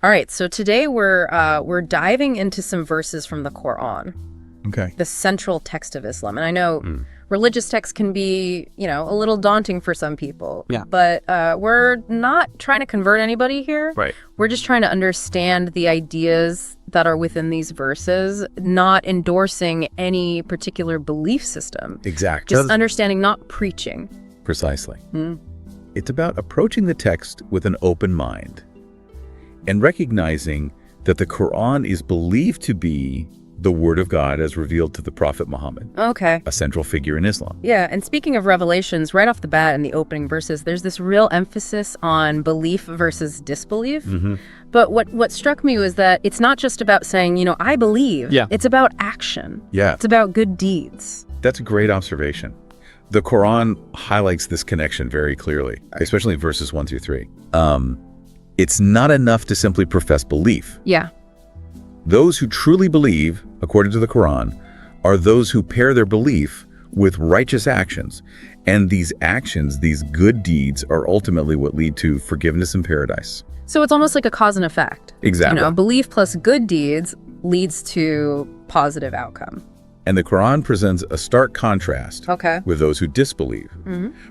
All right, so today we're diving into some verses from the Quran, Okay. the central text of Islam. And I know religious texts can be, a little daunting for some people. Yeah. But we're not trying to convert anybody here. Right. We're just trying to understand the ideas that are within these verses, not endorsing any particular belief system. Exactly. Just understanding, not preaching. Precisely. It's about approaching the text with an open mind and recognizing that the Quran is believed to be the Word of God as revealed to the Prophet Muhammad, Okay. a central figure in Islam. Yeah, and speaking of revelations, right off the bat in the opening verses, there's this real emphasis on belief versus disbelief. But what struck me was that it's not just about saying, I believe. Yeah. It's about action. Yeah. It's about good deeds. That's a great observation. The Quran highlights this connection very clearly, especially in verses 1 through 3. It's not enough to simply profess belief. Yeah. Those who truly believe, according to the Quran, are those who pair their belief with righteous actions. And these actions, these good deeds, are ultimately what lead to forgiveness and paradise. So it's almost like a cause and effect. Exactly. Belief plus good deeds leads to positive outcome. And the Quran presents a stark contrast Okay. with those who disbelieve.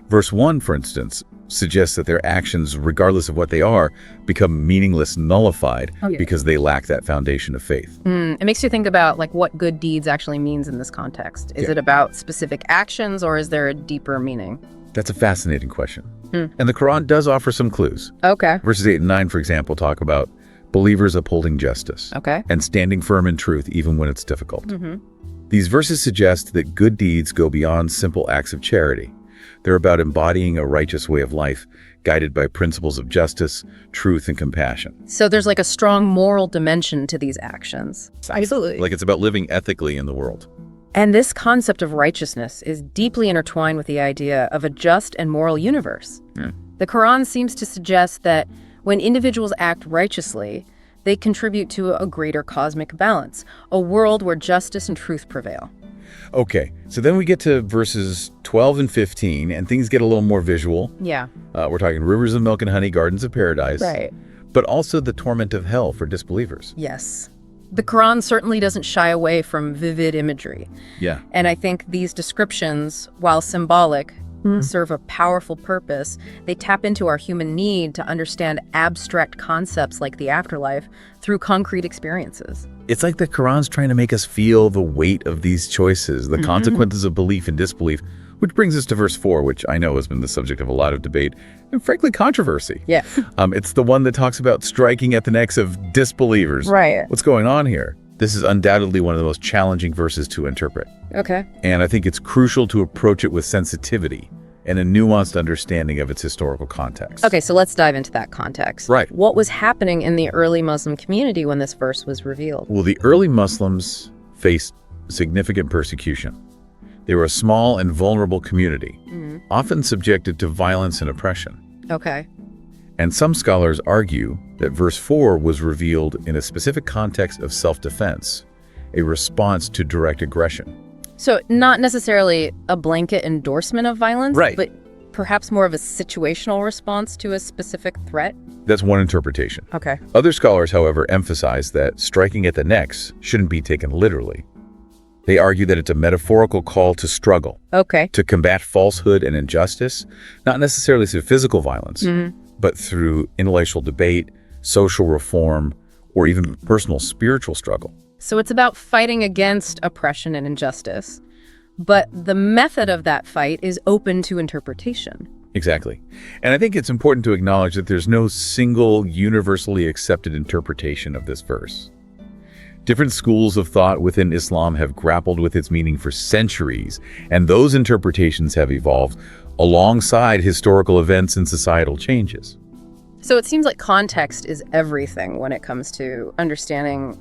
Verse 1, for instance, suggests that their actions, regardless of what they are, become meaningless, nullified, because they lack that foundation of faith. It makes you think about what good deeds actually means in this context. Is it about specific actions, or is there a deeper meaning? That's a fascinating question. And the Quran does offer some clues. Okay. Verses 8 and 9, for example, talk about believers upholding justice Okay. and standing firm in truth even when it's difficult. These verses suggest that good deeds go beyond simple acts of charity. They're about embodying a righteous way of life, guided by principles of justice, truth, and compassion. So there's a strong moral dimension to these actions. Absolutely. Like it's about living ethically in the world. And this concept of righteousness is deeply intertwined with the idea of a just and moral universe. The Quran seems to suggest that when individuals act righteously, they contribute to a greater cosmic balance, a world where justice and truth prevail. Okay, so then we get to verses 12 and 15, and things get a little more visual. Yeah. We're talking rivers of milk and honey, gardens of paradise. Right. But also the torment of hell for disbelievers. Yes. The Quran certainly doesn't shy away from vivid imagery. Yeah. And I think these descriptions, while symbolic, serve a powerful purpose. They tap into our human need to understand abstract concepts like the afterlife through concrete experiences. It's like the Quran's trying to make us feel the weight of these choices, the consequences of belief and disbelief, which brings us to verse 4, which I know has been the subject of a lot of debate and frankly controversy. Yeah. It's the one that talks about striking at the necks of disbelievers. Right. What's going on here? This is undoubtedly one of the most challenging verses to interpret. Okay. And I think it's crucial to approach it with sensitivity and a nuanced understanding of its historical context. Okay, so let's dive into that context. Right. What was happening in the early Muslim community when this verse was revealed? Well, the early Muslims faced significant persecution. They were a small and vulnerable community, often subjected to violence and oppression. Okay. And some scholars argue that verse 4 was revealed in a specific context of self-defense, a response to direct aggression. So not necessarily a blanket endorsement of violence, Right. but perhaps more of a situational response to a specific threat? That's one interpretation. Okay. Other scholars, however, emphasize that striking at the necks shouldn't be taken literally. They argue that it's a metaphorical call to struggle, Okay. to combat falsehood and injustice, not necessarily through physical violence, but through intellectual debate, social reform, or even personal spiritual struggle. So it's about fighting against oppression and injustice, but the method of that fight is open to interpretation. Exactly. And I think it's important to acknowledge that there's no single universally accepted interpretation of this verse. Different schools of thought within Islam have grappled with its meaning for centuries, and those interpretations have evolved alongside historical events and societal changes. So it seems like context is everything when it comes to understanding,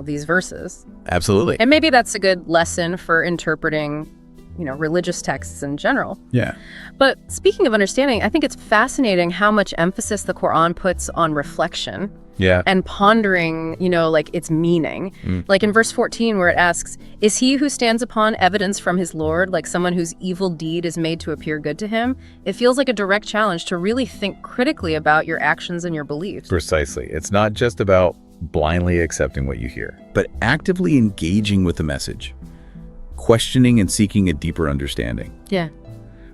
these verses. Absolutely. And maybe that's a good lesson for interpreting religious texts in general. Yeah. But speaking of understanding, I think it's fascinating how much emphasis the Quran puts on reflection. Yeah. And pondering, its meaning. Like in verse 14 where it asks, is he who stands upon evidence from his Lord like someone whose evil deed is made to appear good to him? It feels like a direct challenge to really think critically about your actions and your beliefs. Precisely. It's not just about blindly accepting what you hear, but actively engaging with the message, questioning and seeking a deeper understanding. Yeah.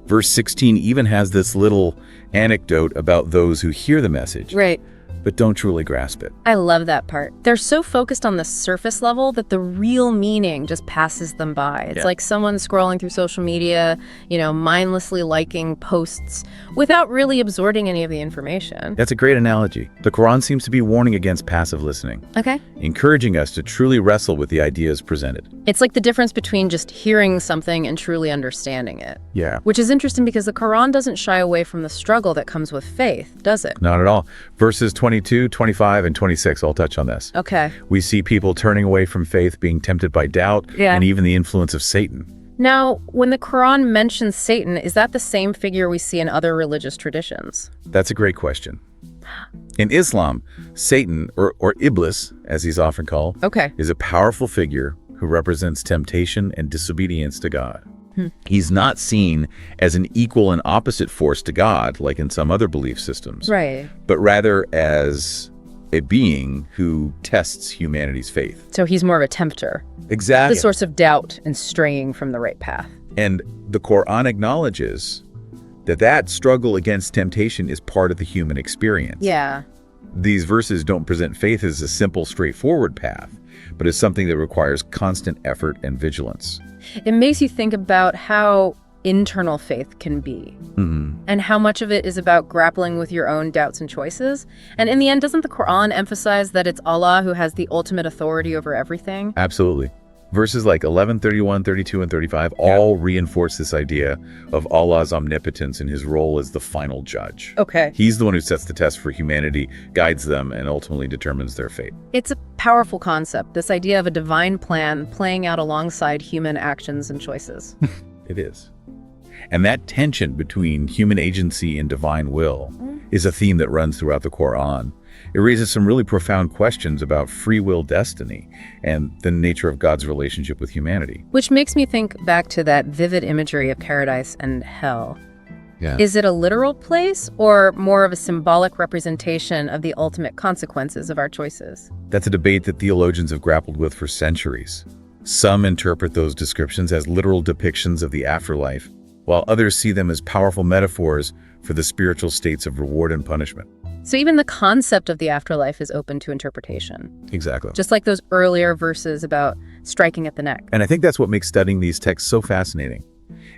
Verse 16 even has this little anecdote about those who hear the message. Right. But don't truly grasp it. I love that part. They're so focused on the surface level that the real meaning just passes them by. It's like someone scrolling through social media, mindlessly liking posts without really absorbing any of the information. That's a great analogy. The Quran seems to be warning against passive listening, Okay. encouraging us to truly wrestle with the ideas presented. It's like the difference between just hearing something and truly understanding it. Yeah. Which is interesting because the Quran doesn't shy away from the struggle that comes with faith, does it? Not at all. Verses 22, 25, and 26 all touch on this. Okay. We see people turning away from faith, being tempted by doubt, and even the influence of Satan. Now, when the Quran mentions Satan, is that the same figure we see in other religious traditions? That's a great question. In Islam, Satan, or Iblis, as he's often called, is a powerful figure who represents temptation and disobedience to God. He's not seen as an equal and opposite force to God, like in some other belief systems, Right. but rather as a being who tests humanity's faith. So he's more of a tempter. Exactly. The source of doubt and straying from the right path. And the Quran acknowledges that struggle against temptation is part of the human experience. Yeah. These verses don't present faith as a simple, straightforward path, but as something that requires constant effort and vigilance. It makes you think about how internal faith can be and how much of it is about grappling with your own doubts and choices. And in the end, doesn't the Quran emphasize that it's Allah who has the ultimate authority over everything? Absolutely. Verses like 11, 31, 32, and 35 all reinforce this idea of Allah's omnipotence and his role as the final judge. Okay. He's the one who sets the test for humanity, guides them, and ultimately determines their fate. It's a powerful concept, this idea of a divine plan playing out alongside human actions and choices. It is. And that tension between human agency and divine will is a theme that runs throughout the Quran. It raises some really profound questions about free will destiny and the nature of God's relationship with humanity. Which makes me think back to that vivid imagery of paradise and hell. Yeah. Is it a literal place or more of a symbolic representation of the ultimate consequences of our choices? That's a debate that theologians have grappled with for centuries. Some interpret those descriptions as literal depictions of the afterlife, while others see them as powerful metaphors for the spiritual states of reward and punishment. So even the concept of the afterlife is open to interpretation. Exactly. Just like those earlier verses about striking at the neck. And I think that's what makes studying these texts so fascinating.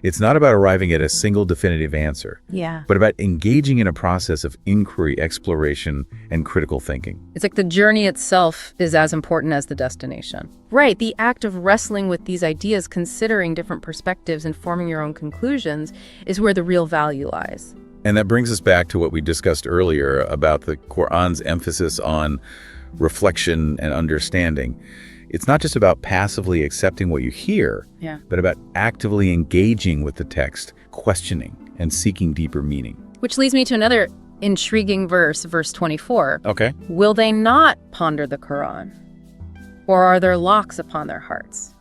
It's not about arriving at a single definitive answer, but about engaging in a process of inquiry, exploration, and critical thinking. It's like the journey itself is as important as the destination. Right, the act of wrestling with these ideas, considering different perspectives and forming your own conclusions is where the real value lies. And that brings us back to what we discussed earlier about the Quran's emphasis on reflection and understanding. It's not just about passively accepting what you hear, but about actively engaging with the text, questioning, and seeking deeper meaning. Which leads me to another intriguing verse, verse 24. Okay. Will they not ponder the Quran? Or are there locks upon their hearts?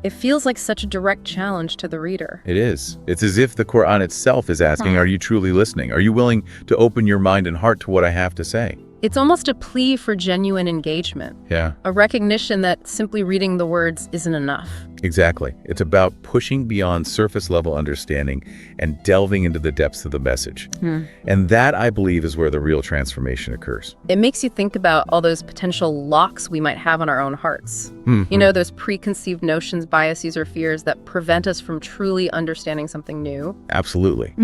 It feels like such a direct challenge to the reader. It is. It's as if the Quran itself is asking, are you truly listening? Are you willing to open your mind and heart to what I have to say? It's almost a plea for genuine engagement. Yeah. A recognition that simply reading the words isn't enough. Exactly. It's about pushing beyond surface level understanding and delving into the depths of the message. And that, I believe, is where the real transformation occurs. It makes you think about all those potential locks we might have on our own hearts. You know, those preconceived notions, biases, or fears that prevent us from truly understanding something new. Absolutely.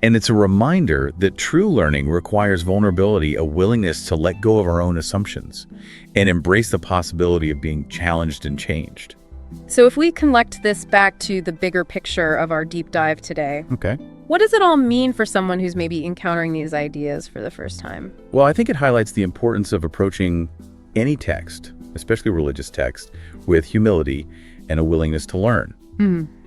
And it's a reminder that true learning requires vulnerability, a willingness to let go of our own assumptions and embrace the possibility of being challenged and changed. So if we connect this back to the bigger picture of our deep dive today, Okay. what does it all mean for someone who's maybe encountering these ideas for the first time? Well, I think it highlights the importance of approaching any text, especially religious text, with humility and a willingness to learn.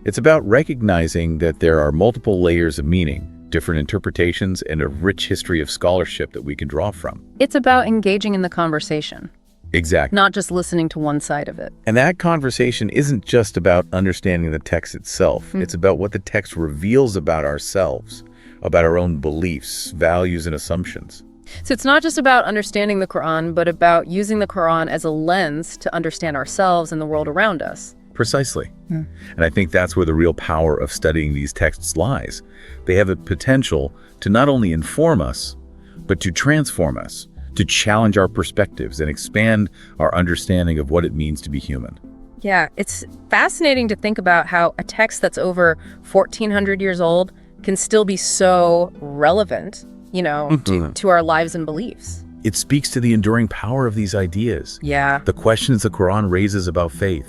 It's about recognizing that there are multiple layers of meaning, different interpretations, and a rich history of scholarship that we can draw from. It's about engaging in the conversation, Exactly. not just listening to one side of it. And that conversation isn't just about understanding the text itself. It's about what the text reveals about ourselves, about our own beliefs, values, and assumptions. So it's not just about understanding the Quran, but about using the Quran as a lens to understand ourselves and the world around us. Precisely. And I think that's where the real power of studying these texts lies. They have a potential to not only inform us, but to transform us, to challenge our perspectives and expand our understanding of what it means to be human. Yeah, it's fascinating to think about how a text that's over 1,400 years old can still be so relevant, to our lives and beliefs. It speaks to the enduring power of these ideas. Yeah. The questions the Quran raises about faith,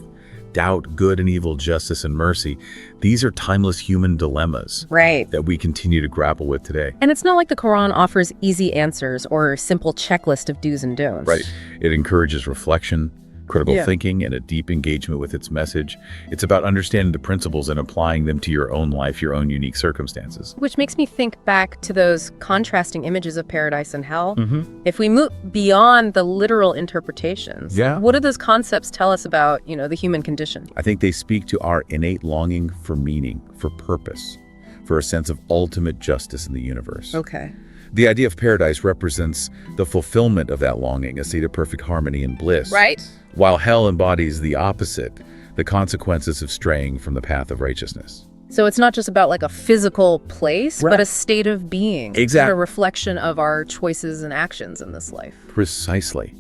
doubt, good and evil, justice and mercy, these are timeless human dilemmas Right. that we continue to grapple with today. And it's not like the Quran offers easy answers or a simple checklist of do's and don'ts. Right. It encourages reflection, critical Yeah. thinking, and a deep engagement with its message. It's about understanding the principles and applying them to your own life, your own unique circumstances. Which makes me think back to those contrasting images of paradise and hell. If we move beyond the literal interpretations, Yeah. what do those concepts tell us about, the human condition? I think they speak to our innate longing for meaning, for purpose, for a sense of ultimate justice in the universe. Okay. The idea of paradise represents the fulfillment of that longing, a state of perfect harmony and bliss. Right. While hell embodies the opposite, the consequences of straying from the path of righteousness. So it's not just about like a physical place, Right. but a state of being. Exactly. A reflection of our choices and actions in this life. Precisely.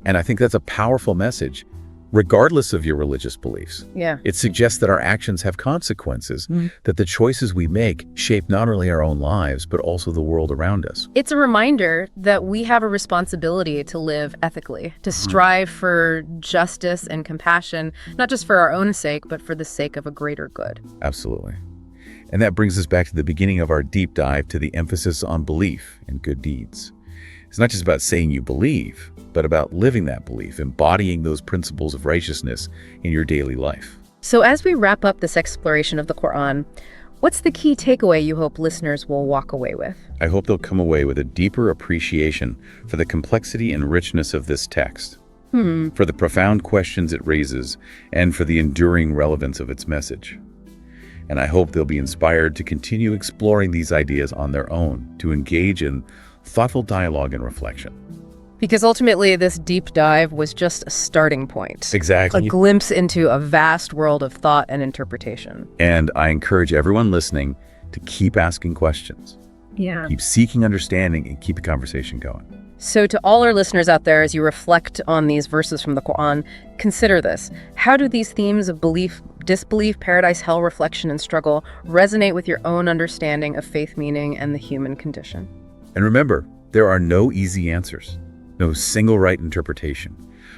And I think that's a powerful message, regardless of your religious beliefs. Yeah. It suggests that our actions have consequences, that the choices we make shape not only our own lives, but also the world around us. It's a reminder that we have a responsibility to live ethically, to strive for justice and compassion, not just for our own sake, but for the sake of a greater good. Absolutely. And that brings us back to the beginning of our deep dive to the emphasis on belief and good deeds. It's not just about saying you believe, but about living that belief, embodying those principles of righteousness in your daily life. So as we wrap up this exploration of the Quran, what's the key takeaway you hope listeners will walk away with? I hope they'll come away with a deeper appreciation for the complexity and richness of this text, for the profound questions it raises, and for the enduring relevance of its message. And I hope they'll be inspired to continue exploring these ideas on their own, to engage in thoughtful dialogue and reflection. Because ultimately, this deep dive was just a starting point. Exactly. A glimpse into a vast world of thought and interpretation. And I encourage everyone listening to keep asking questions, Yeah. keep seeking understanding, and keep the conversation going. So to all our listeners out there, as you reflect on these verses from the Quran, consider this. How do these themes of belief, disbelief, paradise, hell, reflection, and struggle resonate with your own understanding of faith, meaning, and the human condition? And remember, there are no easy answers, no single right interpretation.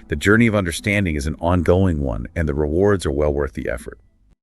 The journey of understanding is an ongoing one, and the rewards are well worth the effort.